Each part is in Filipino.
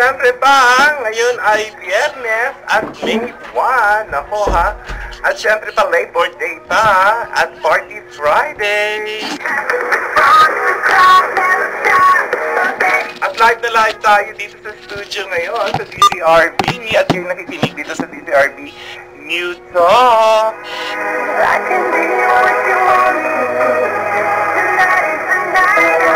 syempre pa, ngayon ay Biyernes at May 1. Nako ha. At syempre pa, Labor Day pa. At Party Friday. At live na live tayo dito sa studio ngayon sa DCRB. At kayo nakikinig dito sa DCRB New Talk. I can be what you want me. Tonight is the night.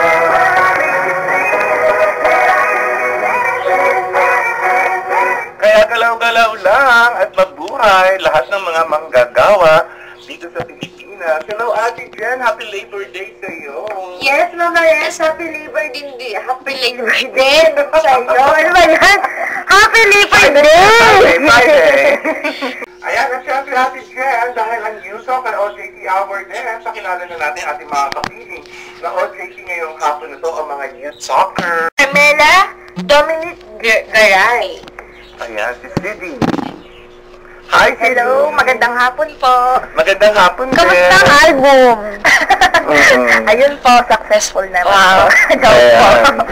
Kaya galaw-galaw lang at mabuhay lahat ng mga manggagawa dito sa Pilipinas. Hello, Ate Jen. Happy Labor Day sa iyo. Yes, Mama Yes. Happy Labor din. Happy Labor din sa iyo. Ano ba yan? Happy Labor Day! Friday. Ayan, at syempre, Ate Jen, dahil ang New Talk at OJT Hour din, pakilala na natin ating mga kapiling na OJT ngayong hapon na to ang mga New Talker. Carmela Dominic Garay. Ayan, si Sidi. Hi, Sidi. Hello, magandang hapon po. Magandang hapon din. Kamusta ang album? Ayun po, successful naman po. Ayan.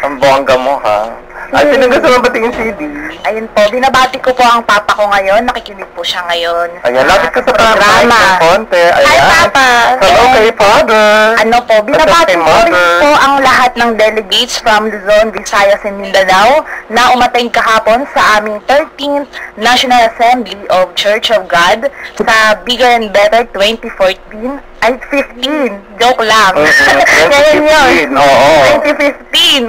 Ang bongga mo, ha? Ay, sino gusto mo batingin CD? Ayun po, binabati ko po ang papa ko ngayon. Nakikinig po siya ngayon. Ayan, lapit ka sa programa. Konti. Ayan. Hi, Papa. Hello kay Father. Ano po, binabati ko rin po ang lahat ng delegates from Luzon, Visayas, and Mindanao na umattend kahapon sa aming 13th National Assembly of Church of God sa Bigger and Better 2014. Ay, 15. Joke lang. Ngayon yun. 2015.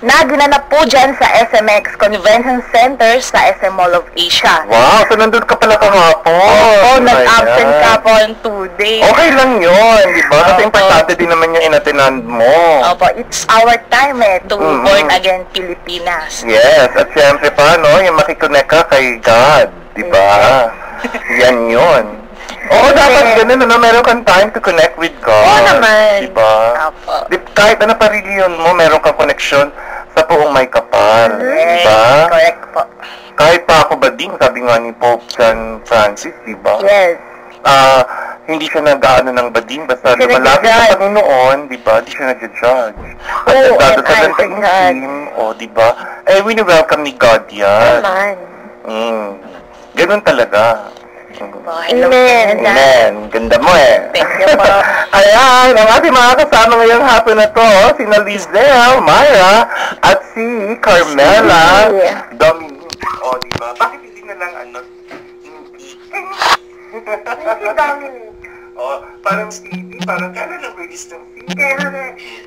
Na ginanap po dyan sa SMX Convention Center sa SM Mall of Asia. Wow, so nandun ka pala kahapon. Oo, nag-absent ka po on 2 days. Okay lang yun, di ba? Kasi importante din naman yung inatinand mo. Opo, it's our time to Born Again Pilipinas. Yes, at siyempre pa, no, yung makikonnect ka kay God, di ba? Yan yun. Oo, dapat ganun, ano, meron kang time to connect with God. Oo naman. Diba? Opo. Kahit ano pa reliyon mo, meron kang connection sa buong may kapal. Yes, Diba? correct po. Kahit pa ako bading, sabi nga ni Pope San Francis, diba? Yes. Hindi siya nag-aano ng bading, basta lumalapit sa Panginoon, diba? Di siya nag-judge. At nagdadasal sa intim, diba? Eh, we-welcome ni God yan. Naman. Ganun talaga. Amen. Amen. Ganda mo eh. Thank you po. Ayan, ang ating mga kasama ngayong hapon na to, sina Lizelle, Myra, at si Carmela Dominic. O, diba? Bakit hindi na lang hindi? Si Dominic. O, parang CD, parang kailan ang release ng CD?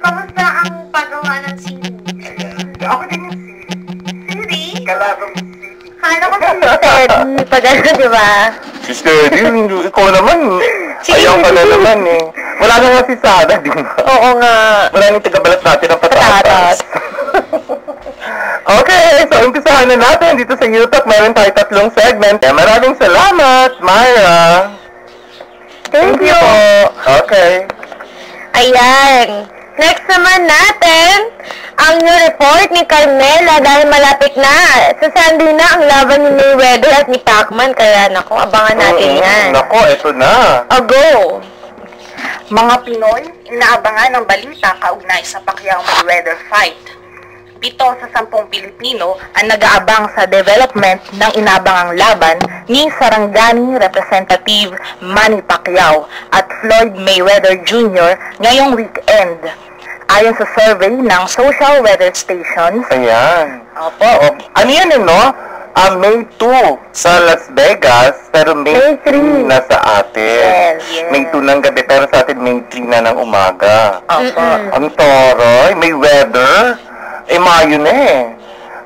Kamusta ang paggawa ng CD? Ayan. Ako din yung CD. CD? Kalabang CD. Kala ko si Steady. Pagano, di ba? Si Steady, ikaw naman. Ayaw ka na naman eh. Wala na nga si Sada, di ba? Oo nga. Maraming tagabalat natin ang patatas. Okay, so umpisahan na natin dito sa YouTube. Meron tayo 3 segment. Maraming salamat, Myra. Thank you. Okay. Ayan. Next naman natin, ang new report ni Carmela dahil malapit na. Sa Sunday na ang laban ni Mayweather at ni Pacman. Kaya nako, abangan natin yan. Nako, eto na. Go! Mga Pinoy, inaabangan ng balita kaugnay sa Pacquiao-Mayweather fight. 7 sa 10 Pilipino ang nag-aabang sa development ng inaabangang laban ni Sarangani Representative Manny Pacquiao at Floyd Mayweather Jr. ngayong weekend. Ayon sa survey ng social weather stations. Ayan. Opo. Ano yan no? May 2 sa Las Vegas, pero May 3 na sa atin. Yes. May 2 ng gabi, pero sa atin May 3 na ng umaga. Opo. Ang toroy, may weather. Mayo na eh.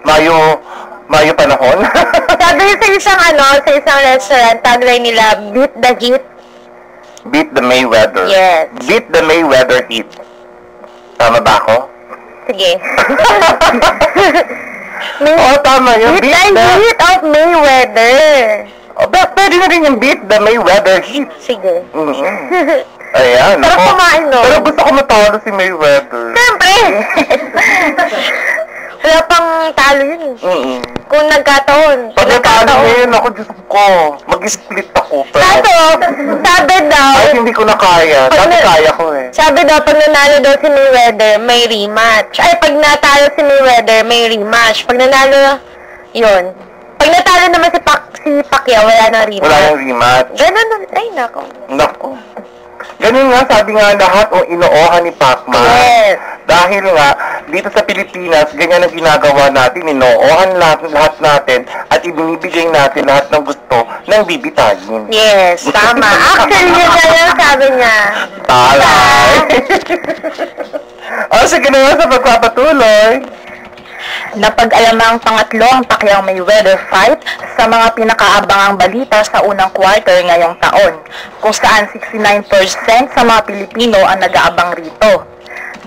Mayo panahon. Sabi sa isang restaurant, tagline nila, beat the heat. Beat the Mayweather. Yes. Beat the Mayweather heat. Tama ba ako? Sige. Tama yun. Beat the heat of Mayweather. Pwede na rin yung beat the Mayweather heat. Sige. Ayan. Pero kumain, no? Pero gusto ko matalo si Mayweather. Siyempre! Wala pang talo yun. Kung nagkataon. Pag natalo ngayon ako, Diyos ko, mag-split ako. Sabi daw, Ay, hindi ko na kaya. Dati kaya ko eh. sabi daw, pag nanalo daw si Mayweather, may rematch. Ay, pag natalo si Mayweather, may rematch. Pag nanalo, yun. Pag natalo naman si Pacquiao, wala nang rematch. Wala yung rematch. Ganun, ay, nako. Nako. Ganun nga, sabi nga lahat o inoohan ni Pacman. Yes. Dahil nga, dito sa Pilipinas, ganyan ang ginagawa natin. Inoohan lahat natin at ibinibigay natin lahat ng gusto ng bibitayin. Yes, tama. Actually, yun na yung sabi niya. Talay! O, sige na nga sa pagpapatuloy. Napag-alamang pangatlo ang Pacquiao Mayweather fight sa mga pinakaabangang balita sa unang quarter ngayong taon, kung saan 69% sa mga Pilipino ang nag-aabang rito.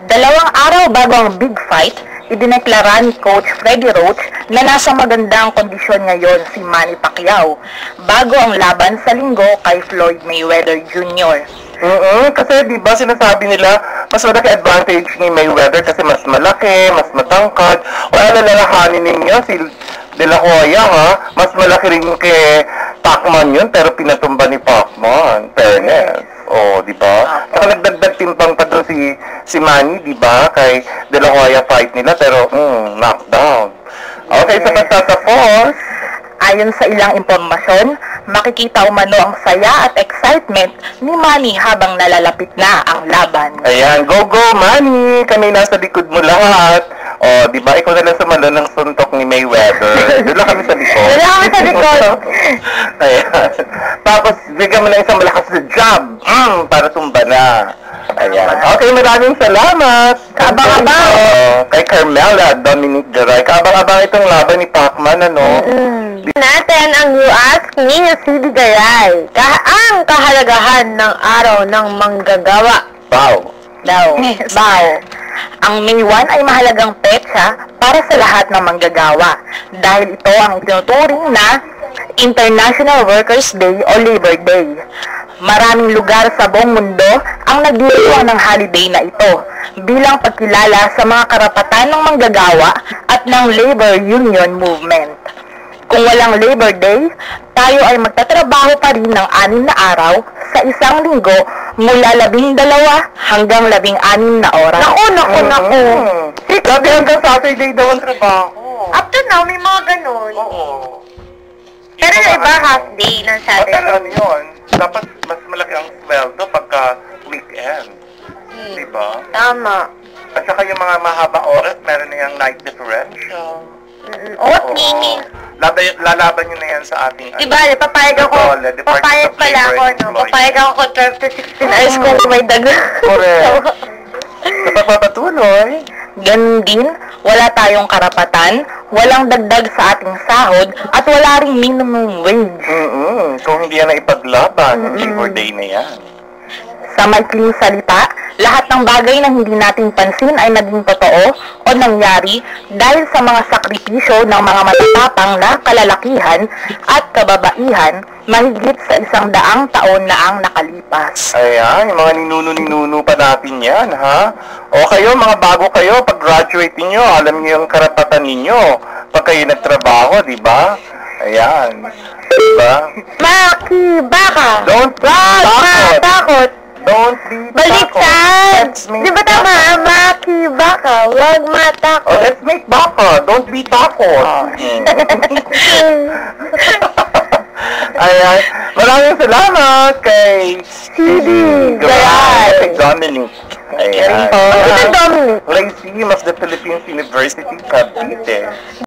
2 araw bago ang big fight, idineklara ni Coach Freddie Roach na nasa magandang kondisyon ngayon si Manny Pacquiao bago ang laban sa linggo kay Floyd Mayweather Jr. Kasi di ba sinasabi nila, mas malaki advantage ni Mayweather kasi mas malaki, mas matangkad. O alalahanin ninyo si De La Hoya, ha? Mas malaki rin kay Pacman yun, pero pinatumba ni Pacman. Fairness. O, di ba? Saka nagdagdag timpang pa doon si Manny, di ba? Kay De La Hoya fight nila, pero knockdown. Okay, sa pagtatapos, ayon sa ilang impormasyon, makikita umano ang saya at excitement ni Manny habang nalalapit na ang laban. Ayan, go Manny! Kami nasa likod mo lahat. O, di ba, ikaw na lang sumalo ng suntok ni Mayweather. Doon lang kami sa likod. Doon lang kami sa likod. Ayan. Tapos, bigyan mo lang isang malakas na jab. Para tumba na. Ayan. Okay, maraming salamat. Kaabang-abang. Kay Carmela Dominic Garay. Kaabang-abang itong laban ni Pacman, ano? Natin ang You Ask Me, CD Garay. Ang kahalagahan ng araw ng manggagawa. Wow. Bow. Ang May 1 ay mahalagang petsa para sa lahat ng manggagawa dahil ito ang itinuturing na International Workers' Day o Labor Day. Maraming lugar sa buong mundo ang nagdiriwang ng holiday na ito bilang pagkilala sa mga karapatan ng manggagawa at ng labor union movement. Kung walang Labor Day, tayo ay magtatrabaho pa rin ng 6 na araw sa isang linggo mula 12 hanggang 16 na oras. Naku. Grabe hanggang Saturday daw ang trabaho. Up to now, may mga ganun. Oo. Pero yung iba half day ng Pero Saturday. ano yun? Dapat mas malaki ang sweldo pagka weekend. Diba? Tama. At saka yung mga mahaba oras, meron na yung night differential. Okay. Lalaban nyo na yan sa ating... Diba, papayag ako. Papayag pala ako, no? Papayag ako 12 to 16 hours kung may daga. Correct. Sa pagpapatuloy, Ganun din, wala tayong karapatan, walang dagdag sa ating sahod, at wala ring minimum wage. Kung hindi yan na ipaglaban, Labor Day na yan. Sa maikling salita, lahat ng bagay na hindi natin pansin ay naging totoo o nangyari dahil sa mga sakripisyo ng mga matatapang na kalalakihan at kababaihan mahigit sa 100 taon na ang nakalipas. Ayan, yung mga ninuno pa natin yan, ha? O kayo, mga bago kayo, pag-graduate niyo, alam niyo yung karapatan ninyo pag kayo nagtrabaho, di ba? Ayan. Di ba? Maki, baka! Don't be takot! Don't be Baliktad! Let's make Di ba tama? Maki, baka! Huwag matakot! Oh, let's make baka. Don't be takot. Ayan. Maraming salamat kay CD Garay. Kay Dominic. Ayan. Ito Dominic. Lyceum of the Philippines University, Cavite.